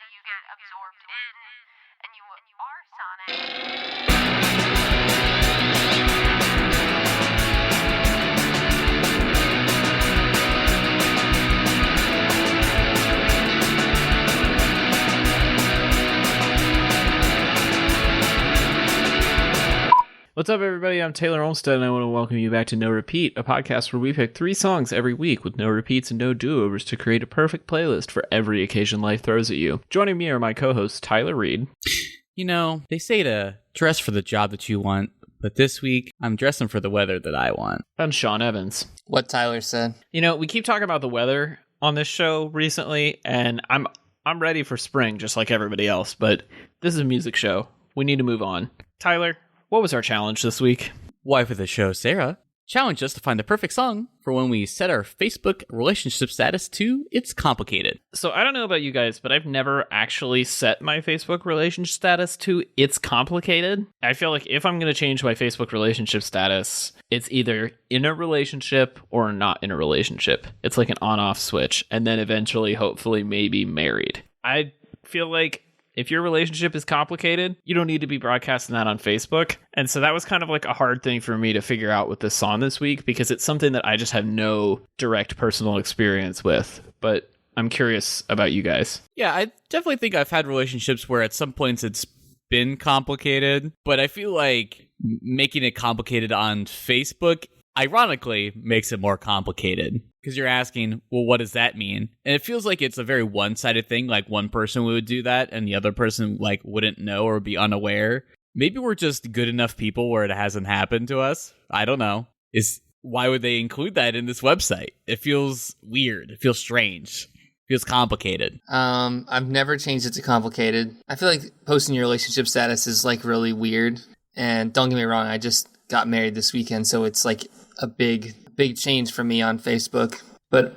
you get absorbed in and you are Sonic. What's up, everybody? I'm Taylor Olmstead, and I want to welcome you back to No Repeat, a podcast where we pick 3 songs every week with no repeats and no do-overs to create a perfect playlist for every occasion life throws at you. Joining me are my co-hosts, Tyler Reed. You know, they say to dress for the job that you want, but this week, I'm dressing for the weather that I want. And Sean Evans. What Tyler said. You know, we keep talking about the weather on this show recently, and I'm ready for spring just like everybody else, but this is a music show. We need to move on. Tyler, what was our challenge this week? Wife of the show, Sarah, challenged us to find the perfect song for when we set our Facebook relationship status to It's Complicated. So I don't know about you guys, but I've never actually set my Facebook relationship status to It's Complicated. I feel like if I'm going to change my Facebook relationship status, it's either in a relationship or not in a relationship. It's like an on-off switch, and then eventually, hopefully, maybe married. I feel like if your relationship is complicated, you don't need to be broadcasting that on Facebook. And so that was kind of like a hard thing for me to figure out with this song this week, because it's something that I just have no direct personal experience with. But I'm curious about you guys. Yeah, I definitely think I've had relationships where at some points it's been complicated, but I feel like making it complicated on Facebook ironically makes it more complicated. Because you're asking, well, what does that mean? And it feels like it's a very one-sided thing, like one person would do that and the other person like wouldn't know or be unaware. Maybe we're just good enough people where it hasn't happened to us. I don't know. Why would they include that in this website? It feels weird. It feels strange. It feels complicated. I've never changed it to complicated. I feel like posting your relationship status is like really weird. And don't get me wrong, I just got married this weekend, so it's like a big change for me on Facebook. But,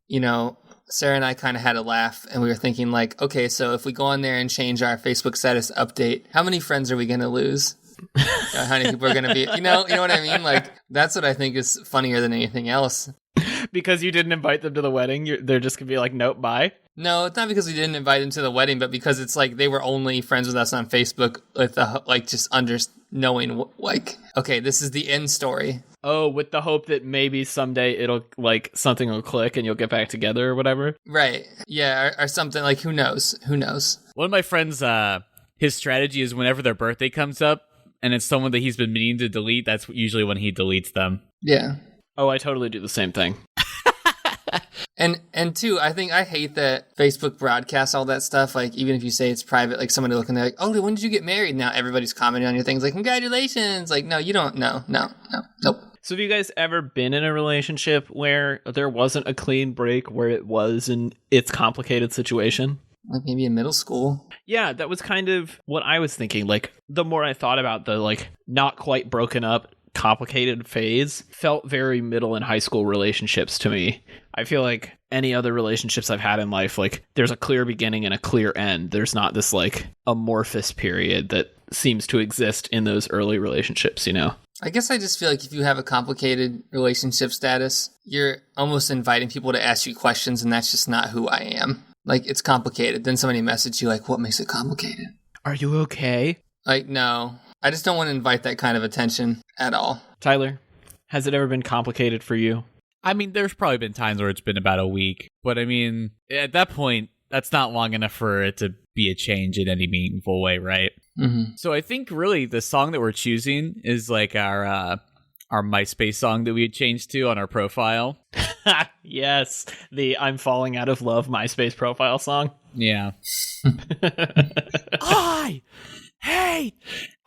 you know, Sarah and I kind of had a laugh, and we were thinking like, okay, so if we go on there and change our Facebook status update, how many friends are we going to lose? How many people are going to be, you know what I mean? Like, that's what I think is funnier than anything else. Because you didn't invite them to the wedding, they're just going to be like, nope, bye? No, it's not because we didn't invite them to the wedding, but because it's like they were only friends with us on Facebook with the, like, just knowing, like, okay, this is the end story. Oh, with the hope that maybe someday it'll, like, something will click and you'll get back together or whatever? Right. Yeah, or something, like, who knows? Who knows? One of my friends, his strategy is whenever their birthday comes up and it's someone that he's been meaning to delete, that's usually when he deletes them. Yeah. Oh, I totally do the same thing. And two, I think I hate that Facebook broadcasts all that stuff. Like, even if you say it's private, like somebody looking there like, oh, when did you get married? Now everybody's commenting on your things like, congratulations. Like, no, you don't. No, nope. So have you guys ever been in a relationship where there wasn't a clean break, where it was in its complicated situation? Like maybe in middle school. Yeah, that was kind of what I was thinking. Like, the more I thought about the, like, not quite broken up, complicated phase, felt very middle and high school relationships to me. I feel like any other relationships I've had in life, like, there's a clear beginning and a clear end. There's not this, like, amorphous period that seems to exist in those early relationships, you know? I guess I just feel like if you have a complicated relationship status, you're almost inviting people to ask you questions, and that's just not who I am. Like, it's complicated. Then somebody messages you like, what makes it complicated? Are you okay? Like, no. I just don't want to invite that kind of attention at all. Tyler, has it ever been complicated for you? I mean, there's probably been times where it's been about a week, but I mean, at that point, that's not long enough for it to be a change in any meaningful way, right? Mm-hmm. So I think really the song that we're choosing is like our MySpace song that we had changed to on our profile. Yes, the I'm Falling Out of Love MySpace profile song. Yeah. I hate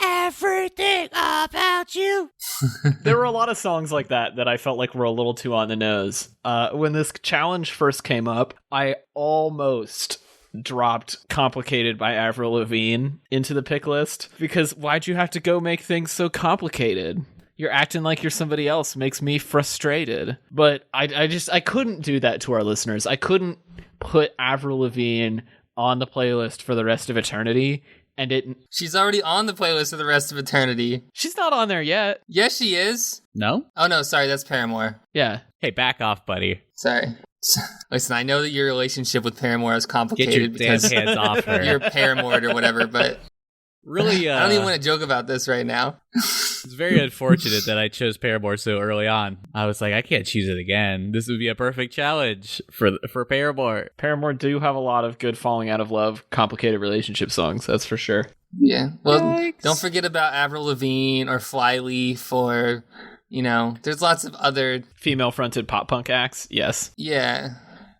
everything about you. There were a lot of songs like that I felt like were a little too on the nose. When this challenge first came up, I almost dropped Complicated by Avril Lavigne into the pick list, because why'd you have to go make things so complicated? You're acting like you're somebody else makes me frustrated. But I couldn't do that to our listeners. I couldn't put Avril Lavigne on the playlist for the rest of eternity. And she's already on the playlist for the rest of eternity. She's not on there yet. Yes, she is. No? Oh, no, sorry, that's Paramore. Yeah. Hey, back off, buddy. Sorry. Listen, I know that your relationship with Paramore is Get your complicated damn because hands off her. you're Paramore or whatever, but Really, I don't even want to joke about this right now. it's very unfortunate that I chose Paramore so early on. I was like, I can't choose it again. This would be a perfect challenge for Paramore. Paramore do have a lot of good falling out of love, complicated relationship songs, that's for sure. Yeah. Well, Yikes. don't forget about Avril Lavigne or Flyleaf or, there's lots of other. Female-fronted pop-punk acts, yes. Yeah.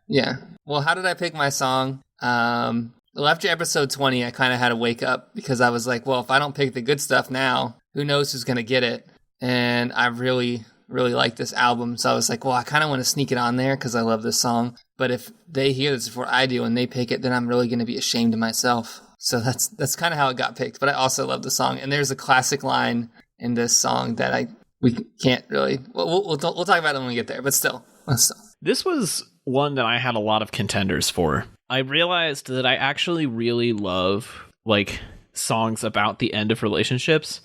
Yeah. Well, how did I pick my song? Well, after episode 20, I kind of had to wake up because I was like, well, if I don't pick the good stuff now, who knows who's going to get it? And I really, really like this album. So I was like, well, I kind of want to sneak it on there because I love this song. But if they hear this before I do and they pick it, then I'm really going to be ashamed of myself. So that's kind of how it got picked. But I also love the song. And there's a classic line in this song that we can't really. We'll talk about it when we get there. But still. This was one that I had a lot of contenders for. I realized that I actually really love, songs about the end of relationships.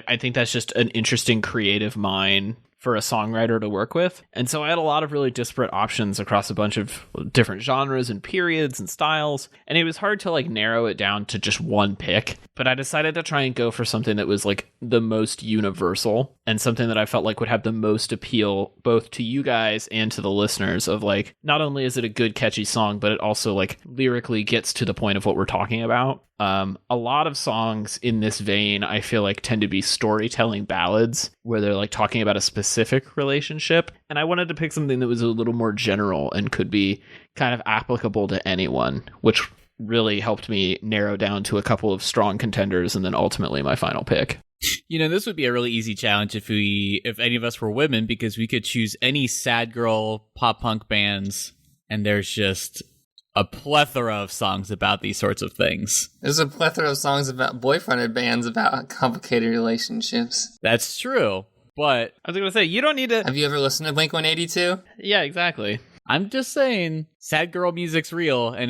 I think that's just an interesting creative mind for a songwriter to work with. And so I had a lot of really disparate options across a bunch of different genres and periods and styles. And it was hard to narrow it down to just one pick. But I decided to try and go for something that was the most universal and something that I felt like would have the most appeal both to you guys and to the listeners of not only is it a good catchy song, but it also lyrically gets to the point of what we're talking about. A lot of songs in this vein, I feel tend to be storytelling ballads where they're talking about a specific relationship. And I wanted to pick something that was a little more general and could be kind of applicable to anyone, which really helped me narrow down to a couple of strong contenders and then ultimately my final pick. This would be a really easy challenge if any of us were women, because we could choose any sad girl pop punk bands and there's just a plethora of songs about these sorts of things. There's a plethora of songs about boyfriended bands about complicated relationships. That's true, but I was going to say, you don't need to... Have you ever listened to Blink-182? Yeah, exactly. I'm just saying, sad girl music's real, and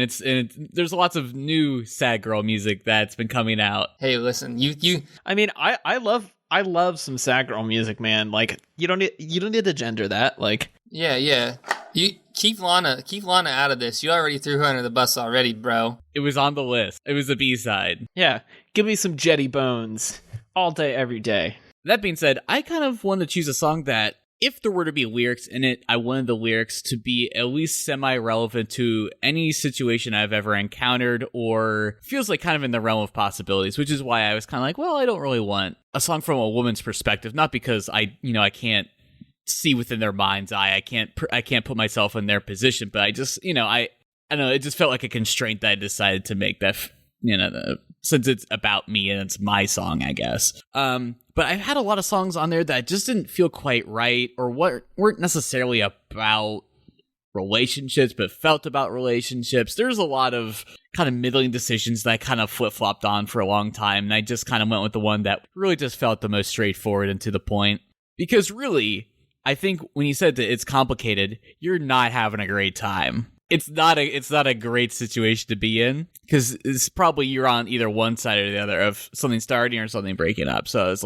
there's lots of new sad girl music that's been coming out. Hey, listen, you. I mean, I love some sad girl music, man. You don't need to gender that. Yeah. You keep Lana out of this. You already threw her under the bus already, bro. It was on the list. It was a B-side. Yeah, give me some Jetty Bones all day, every day. That being said, I kind of wanted to choose a song that, if there were to be lyrics in it, I wanted the lyrics to be at least semi-relevant to any situation I've ever encountered, or feels kind of in the realm of possibilities, which is why I was kind of well, I don't really want a song from a woman's perspective, not because I can't see within their mind's eye, I can't put myself in their position, but I just, I don't know, it just felt like a constraint that I decided to make that, since it's about me and it's my song, I guess. But I had a lot of songs on there that just didn't feel quite right, or weren't necessarily about relationships, but felt about relationships. There's a lot of kind of middling decisions that I kind of flip-flopped on for a long time, and I just kind of went with the one that really just felt the most straightforward and to the point. Because really, I think when you said that it's complicated, you're not having a great time. It's not a great situation to be in, because it's probably you're on either one side or the other of something starting or something breaking up. So it's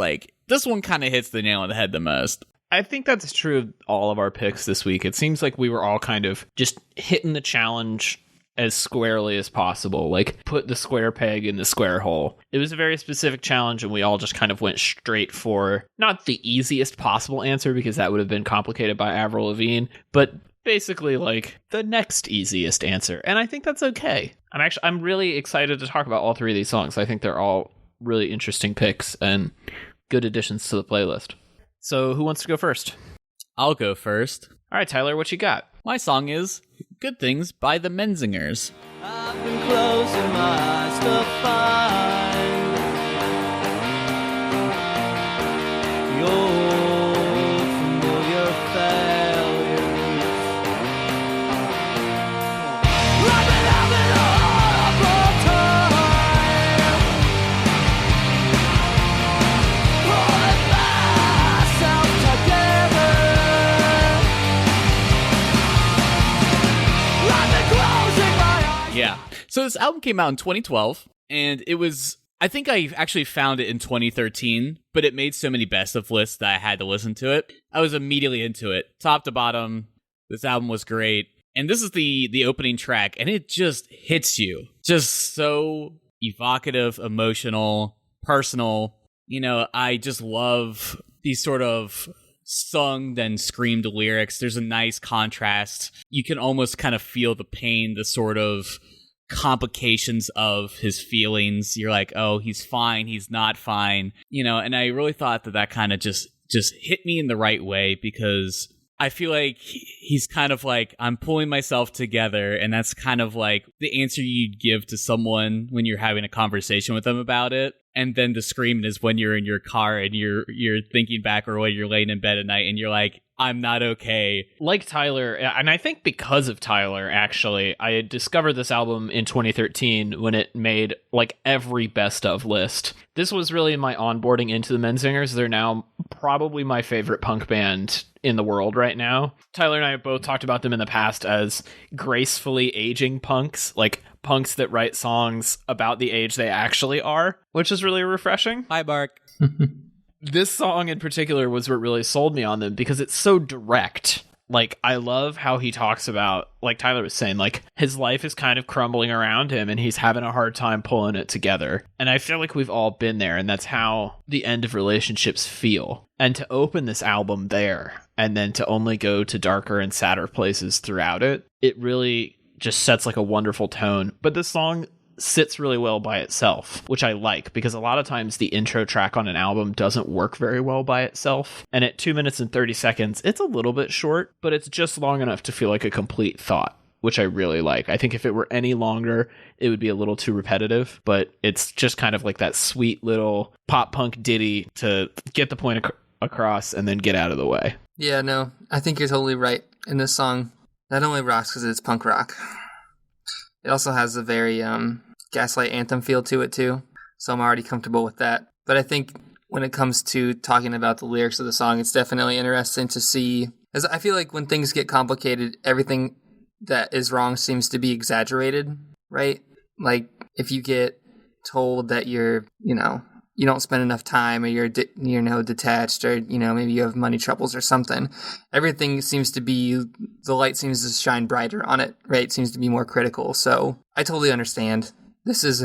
this one kind of hits the nail on the head the most. I think that's true of all of our picks this week. It seems like we were all kind of just hitting the challenge as squarely as possible, put the square peg in the square hole. It was a very specific challenge, and we all just kind of went straight for not the easiest possible answer, because that would have been complicated by Avril Lavigne, but basically the next easiest answer. And I think that's okay. I'm really excited to talk about all three of these songs. I think they're all really interesting picks and good additions to the playlist. So who wants to go first? I'll go first. All right, Tyler, what you got? My song is Good Things by the Menzingers. I've been closing my eyes to find your familiar failures. I've been having a horrible time pulling myself together. I've been closing my eyes. Yeah. So this album came out in 2012, and it was, I think I actually found it in 2013, but it made so many best of lists that I had to listen to it. I was immediately into it. Top to bottom, this album was great. And this is the opening track, and it just hits you. Just so evocative, emotional, personal. You know, I just love these sort of sung then screamed lyrics. There's a nice contrast. You can almost kind of feel the pain, the sort of complications of his feelings. You're like, oh, he's fine, he's not fine. You know, and I really thought that kind of just hit me in the right way, because I feel like he's kind of like, I'm pulling myself together, and that's kind of like the answer you'd give to someone when you're having a conversation with them about it. And then the scream is when you're in your car and you're thinking back, or when you're laying in bed at night and you're like, I'm not okay. Like Tyler, and I think because of Tyler, actually, I had discovered this album in 2013 when it made like every best of list. This was really my onboarding into the Menzingers. They're now probably my favorite punk band in the world right now. Tyler and I have both talked about them in the past as gracefully aging punks, like punks that write songs about the age they actually are, which is really refreshing. Hi, Bark. This song in particular was what really sold me on them, because it's so direct. Like, I love how he talks about, like Tyler was saying, like, his life is kind of crumbling around him and he's having a hard time pulling it together. And I feel like we've all been there, and that's how the end of relationships feel. And to open this album there, and then to only go to darker and sadder places throughout it, it really just sets like a wonderful tone. But this song sits really well by itself, which I like, because a lot of times the intro track on an album doesn't work very well by itself. And at 2 minutes and 30 seconds, it's a little bit short, but it's just long enough to feel like a complete thought, which I really like. I think if it were any longer, it would be a little too repetitive, but it's just kind of like that sweet little pop punk ditty to get the point across and then get out of the way. Yeah, no, I think you're totally right. And this song not only rocks because it's punk rock, it also has a very Gaslight Anthem feel to it too, so I'm already comfortable with that. But I think when it comes to talking about the lyrics of the song, it's definitely interesting to see, as I feel like when things get complicated, everything that is wrong seems to be exaggerated, right? Like if you get told that you're, you don't spend enough time, or you're detached, or maybe you have money troubles or something, everything seems to be, the light seems to shine brighter on it, right? It seems to be more critical. So I totally understand. This is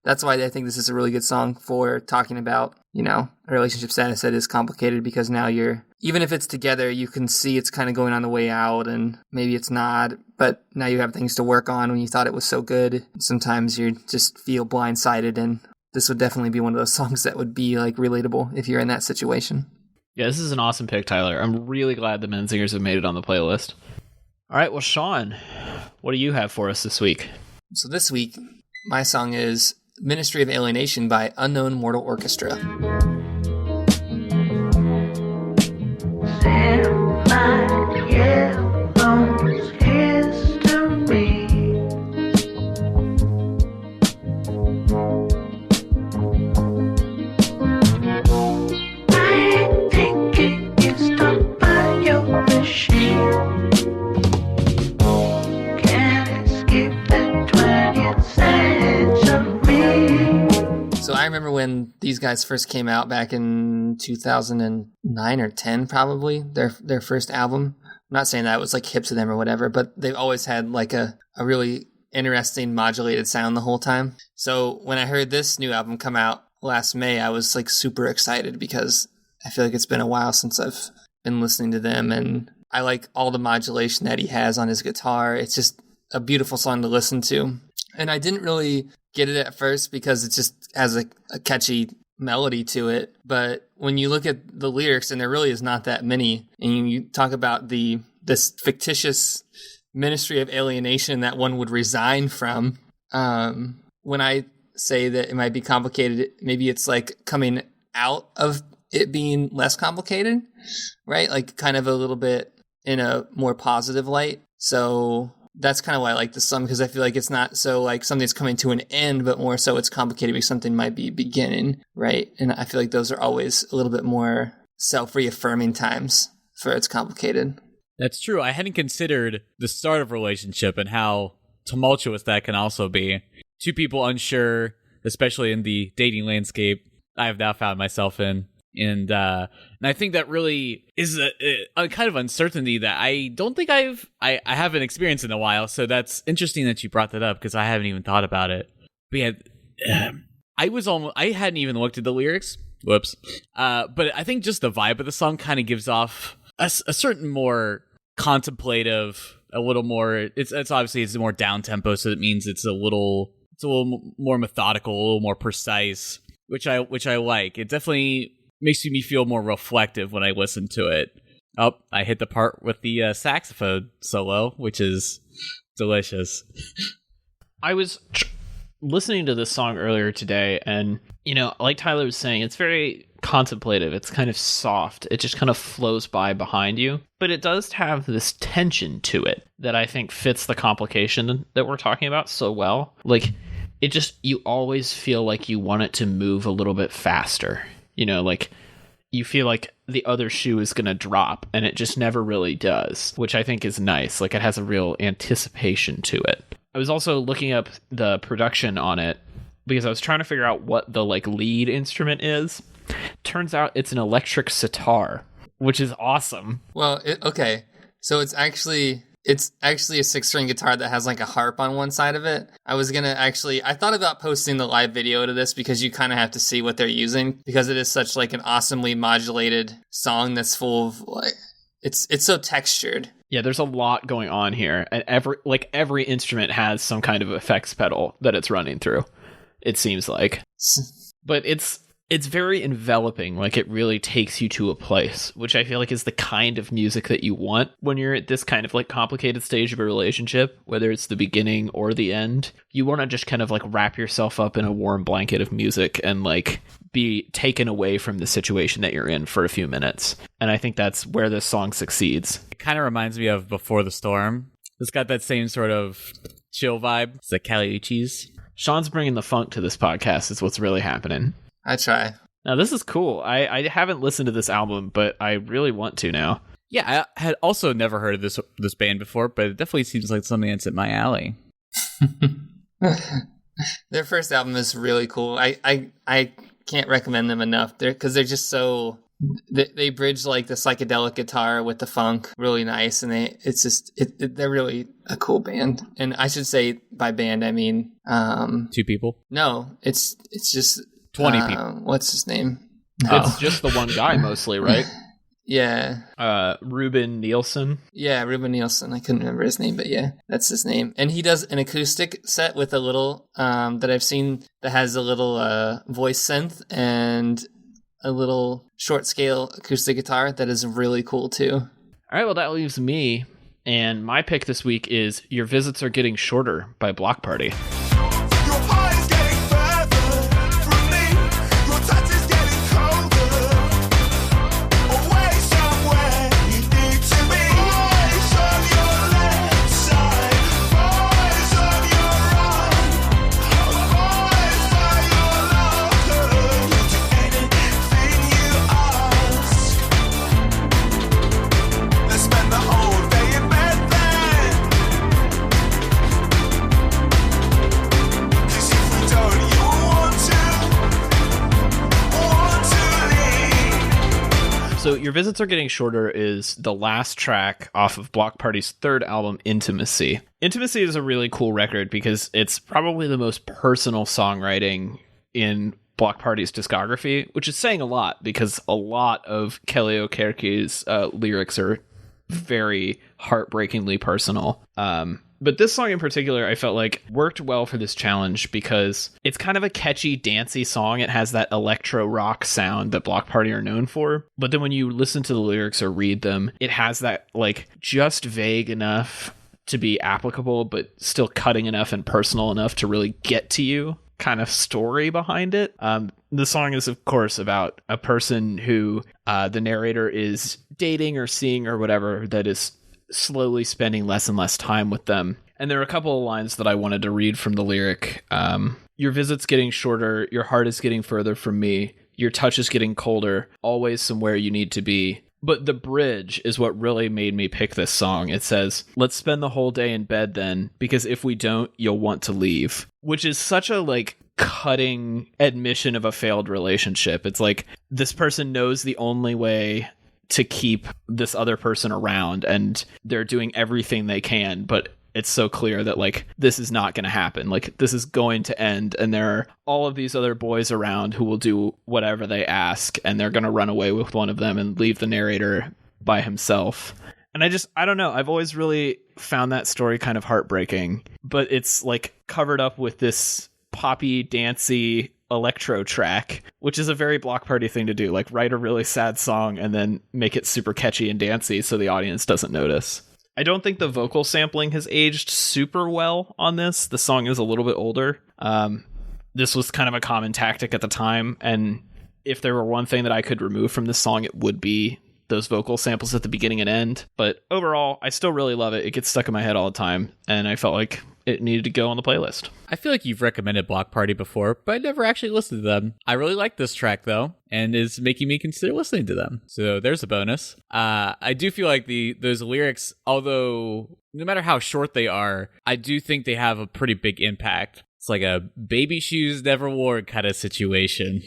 that's why I think this is a really good song for talking about a relationship status that is complicated, because now even if it's together, you can see it's kind of going on the way out, and maybe it's not, but now you have things to work on when you thought it was so good. Sometimes you just feel blindsided, and this would definitely be one of those songs that would be like relatable if you're in that situation. Yeah, this is an awesome pick, Tyler. I'm really glad the Menzingers have made it on the playlist. All right, well, Sean, what do you have for us this week? So this week, my song is Ministry of Alienation by Unknown Mortal Orchestra. I remember when these guys first came out back in 2009 or 10, probably, their first album. I'm not saying that was like hip to them or whatever, but they've always had like a really interesting modulated sound the whole time. So when I heard this new album come out last May, I was like super excited, because I feel like it's been a while since I've been listening to them, and I like all the modulation that he has on his guitar. It's just a beautiful song to listen to. And I didn't really get it at first because it just has a catchy melody to it. But when you look at the lyrics, and there really is not that many, and you talk about this fictitious ministry of alienation that one would resign from, when I say that it might be complicated, maybe it's like coming out of it being less complicated, right? Like kind of a little bit in a more positive light. So that's kind of why I like this song, because I feel like it's not so like something's coming to an end, but more so it's complicated because something might be beginning, right? And I feel like those are always a little bit more self-reaffirming times for it's complicated. That's true. I hadn't considered the start of a relationship and how tumultuous that can also be. Two people unsure, especially in the dating landscape I have now found myself in. And I think that really is a kind of uncertainty that I don't think I haven't experienced in a while. So that's interesting that you brought that up because I haven't even thought about it. But yeah, I hadn't even looked at the lyrics. Whoops. But I think just the vibe of the song kind of gives off a certain more contemplative, a little more. It's obviously it's more down tempo, so it means it's a little more methodical, a little more precise, which I like. It definitely makes me feel more reflective when I listen to it. Oh, I hit the part with the saxophone solo, which is delicious. I was listening to this song earlier today, and like Tyler was saying, it's very contemplative. It's kind of soft. It just kind of flows by behind you, but it does have this tension to it that I think fits the complication that we're talking about so well. Like, it just, you always feel like you want it to move a little bit faster. Like you feel like the other shoe is going to drop, and it just never really does, which I think is nice. Like, it has a real anticipation to it. I was also looking up the production on it because I was trying to figure out what the lead instrument is. Turns out it's an electric sitar, which is awesome. Well, okay. So it's actually a 6-string guitar that has a harp on one side of it. I thought about posting the live video to this because you kind of have to see what they're using, because it is such an awesomely modulated song that's full of it's so textured. Yeah, there's a lot going on here, and every instrument has some kind of effects pedal that it's running through, it seems like. But it's very enveloping. It really takes you to a place, which I feel like is the kind of music that you want when you're at this kind of complicated stage of a relationship, whether it's the beginning or the end. You want to just kind of wrap yourself up in a warm blanket of music and be taken away from the situation that you're in for a few minutes. And I think that's where this song succeeds. It kind of reminds me of Before the Storm. It's got that same sort of chill vibe. It's like Kali Uchis. Sean's bringing the funk to this podcast is what's really happening. I try. Now, this is cool. I haven't listened to this album, but I really want to now. Yeah, I had also never heard of this band before, but it definitely seems like something that's at my alley. Their first album is really cool. I can't recommend them enough. Because they're just so... They bridge the psychedelic guitar with the funk really nice, and they're really a cool band. And I should say by band I mean 2 people. No, it's just 20 people. What's his name? It's just the one guy mostly, right? Yeah. Ruben Nielsen. Yeah, Ruben Nielsen. I couldn't remember his name, but yeah, that's his name. And he does an acoustic set with a little that I've seen that has a little voice synth and a little short scale acoustic guitar that is really cool too. All right, well, that leaves me, and my pick this week is Your Visits Are Getting Shorter by Block Party. So Your Visits Are Getting Shorter is the last track off of Block Party's third album, Intimacy. Intimacy is a really cool record because it's probably the most personal songwriting in Block Party's discography, which is saying a lot because a lot of Kelly Okerke's lyrics are very heartbreakingly personal. But this song in particular, I felt like worked well for this challenge because it's kind of a catchy, dancey song. It has that electro rock sound that Block Party are known for. But then when you listen to the lyrics or read them, it has that just vague enough to be applicable, but still cutting enough and personal enough to really get to you kind of story behind it. The song is, of course, about a person who the narrator is dating or seeing or whatever that is slowly spending less and less time with them. And there are a couple of lines that I wanted to read from the lyric. Your visit's getting shorter, your heart is getting further from me, your touch is getting colder, always somewhere you need to be. But the bridge is what really made me pick this song. It says, let's spend the whole day in bed then, because if we don't, you'll want to leave. Which is such a cutting admission of a failed relationship. It's this person knows the only way to keep this other person around, and they're doing everything they can, but it's so clear that like this is not going to happen. Like this is going to end, and there are all of these other boys around who will do whatever they ask, and they're going to run away with one of them and leave the narrator by himself. And I don't know. I've always really found that story kind of heartbreaking, but it's like covered up with this poppy, dancey electro track, which is a very Block Party thing to do. Like write a really sad song and then make it super catchy and dancey so the audience doesn't notice. I don't think the vocal sampling has aged super well on this. The song is a little bit older. This was kind of a common tactic at the time, and if there were one thing that I could remove from this song, it would be those vocal samples at the beginning and end. But overall, I still really love it. It gets stuck in my head all the time, and I felt like it needed to go on the playlist. I feel like you've recommended Block Party before, but I never actually listened to them. I really like this track, though, and is making me consider listening to them. So there's a bonus. I do feel like those lyrics, although no matter how short they are, I do think they have a pretty big impact. It's like a baby shoes never wore kind of situation.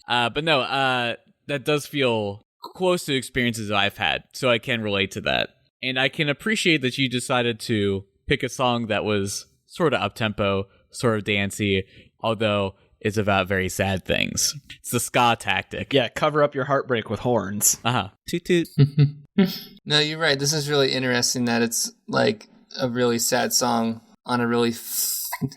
But no, that does feel close to experiences I've had, so I can relate to that. And I can appreciate that you decided to pick a song that was sort of up-tempo, sort of dancey, although it's about very sad things. It's the ska tactic. Yeah, cover up your heartbreak with horns. Uh-huh. Toot toot. No, you're right. This is really interesting that it's like a really sad song on a really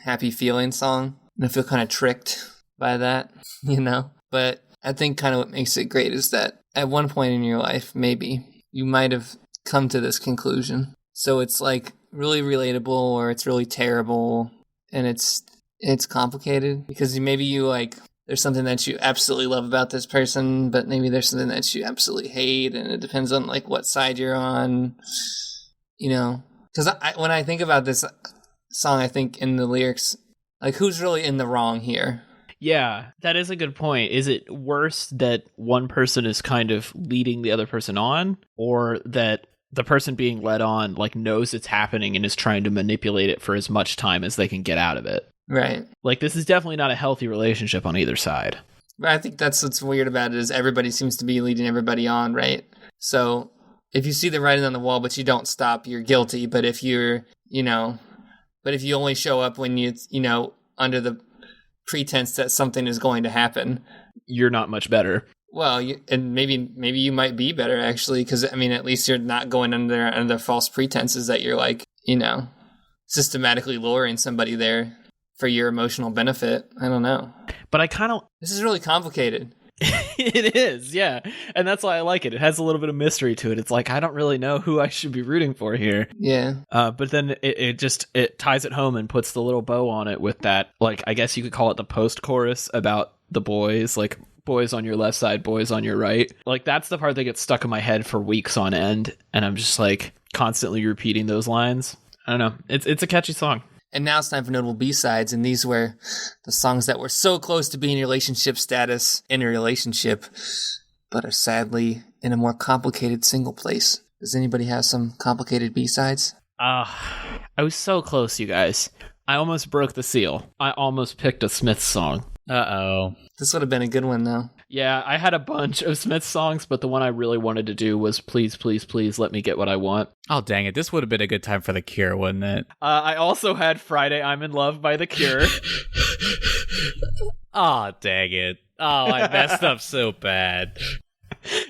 happy feeling song. And I feel kind of tricked by that, you know? But I think kind of what makes it great is that at one point in your life, maybe, you might have come to this conclusion. So it's like really relatable, or it's really terrible, and it's complicated because maybe you like there's something that you absolutely love about this person, but maybe there's something that you absolutely hate, and it depends on like what side you're on, you know. Because when I think about this song, I think in the lyrics, like who's really in the wrong here? Yeah, that is a good point. Is it worse that one person is kind of leading the other person on, or that the person being led on like knows it's happening and is trying to manipulate it for as much time as they can get out of it? Right. Like this is definitely not a healthy relationship on either side. But I think that's what's weird about it is everybody seems to be leading everybody on, right? So if you see the writing on the wall but you don't stop, you're guilty. But if you're, but if you only show up when you under the pretense that something is going to happen, you're not much better. Well, and maybe you might be better actually, because I mean, at least you're not going under false pretenses that you're like, systematically luring somebody there for your emotional benefit. I don't know. But this is really complicated. It is, yeah. And that's why I like it. It has a little bit of mystery to it. It's like, I don't really know who I should be rooting for here. Yeah. But then it ties it home and puts the little bow on it with that, like, I guess you could call it the post-chorus about the boys, like, boys on your left side, boys on your right. Like, that's the part that gets stuck in my head for weeks on end. And I'm just, like, constantly repeating those lines. I don't know. It's a catchy song. And now it's time for notable B-sides, and these were the songs that were so close to being relationship status in a relationship, but are sadly in a more complicated single place. Does anybody have some complicated B-sides? I was so close, you guys. I almost broke the seal. I almost picked a Smiths song. Uh-oh. This would have been a good one, though. Yeah, I had a bunch of Smiths songs, but the one I really wanted to do was Please, Please, Please Let Me Get What I Want. Oh, dang it. This would have been a good time for The Cure, wouldn't it? I also had Friday I'm in Love by The Cure. Oh, dang it. Oh, I messed up so bad.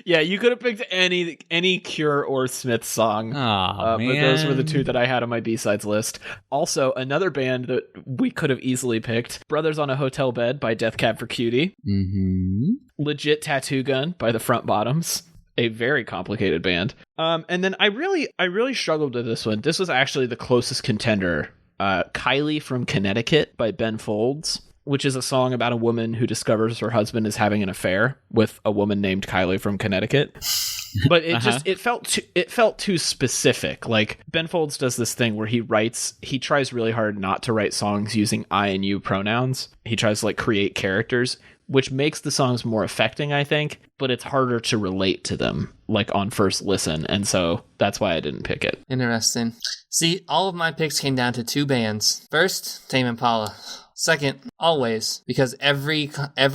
Yeah, you could have picked any Cure or Smith song. Oh, man. But those were the two that I had on my B-sides list. Also, another band that we could have easily picked, Brothers on a Hotel Bed by Death Cab for Cutie. Mm-hmm. Legit Tattoo Gun by the Front Bottoms. A very complicated band. And then I really struggled with this one. This was actually the closest contender. Kylie from Connecticut by Ben Folds, which is a song about a woman who discovers her husband is having an affair with a woman named Kylie from Connecticut. But it felt too specific. Like Ben Folds does this thing where he tries really hard not to write songs using I and you pronouns. He tries to like create characters, which makes the songs more affecting, I think, but it's harder to relate to them like on first listen. And so that's why I didn't pick it. Interesting. See, all of my picks came down to two bands. First, Tame Impala. Second, Always, because every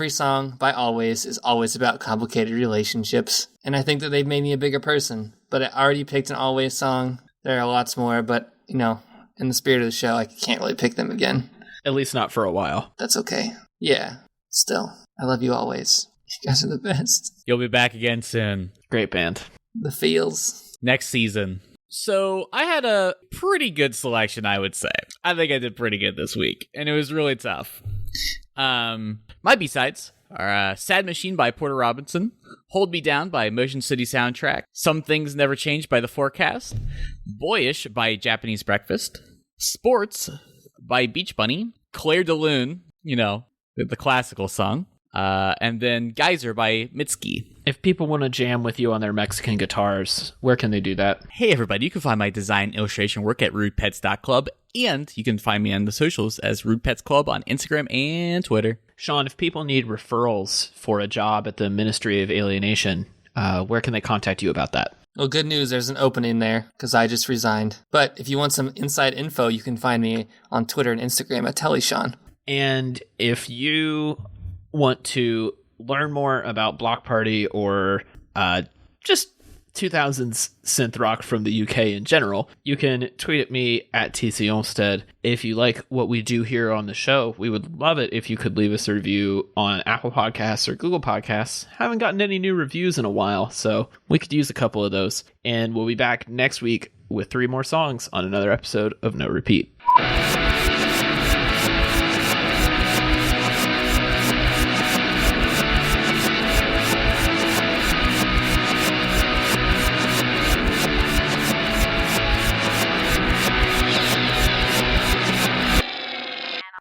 song by Always is always about complicated relationships, and I think that they've made me a bigger person. But I already picked an Always song. There are lots more, but, in the spirit of the show, I can't really pick them again. At least not for a while. That's okay. Yeah, still, I love you always. You guys are the best. You'll be back again soon. Great band. The feels. Next season. So I had a pretty good selection, I would say. I think I did pretty good this week, and it was really tough. My B-sides are Sad Machine by Porter Robinson, Hold Me Down by Motion City Soundtrack, Some Things Never Change by The Forecast, Boyish by Japanese Breakfast, Sports by Beach Bunny, Claire de Lune, the classical song, and then Geyser by Mitski. If people want to jam with you on their Mexican guitars, where can they do that? Hey everybody, you can find my design illustration work at rudepets.club, and you can find me on the socials as Rude Pets Club on Instagram and Twitter. Sean, if people need referrals for a job at the Ministry of Alienation, where can they contact you about that? Well, good news, there's an opening there, because I just resigned. But if you want some inside info, you can find me on Twitter and Instagram at TellySean. And if you want to learn more about Block Party or just 2000s synth rock from the UK in general, you can tweet at me at TC Olmstead. If you like what we do here on the show, we would love it if you could leave us a review on Apple Podcasts or Google Podcasts. Haven't gotten any new reviews in a while, so we could use a couple of those. And we'll be back next week with 3 more songs on another episode of No Repeat.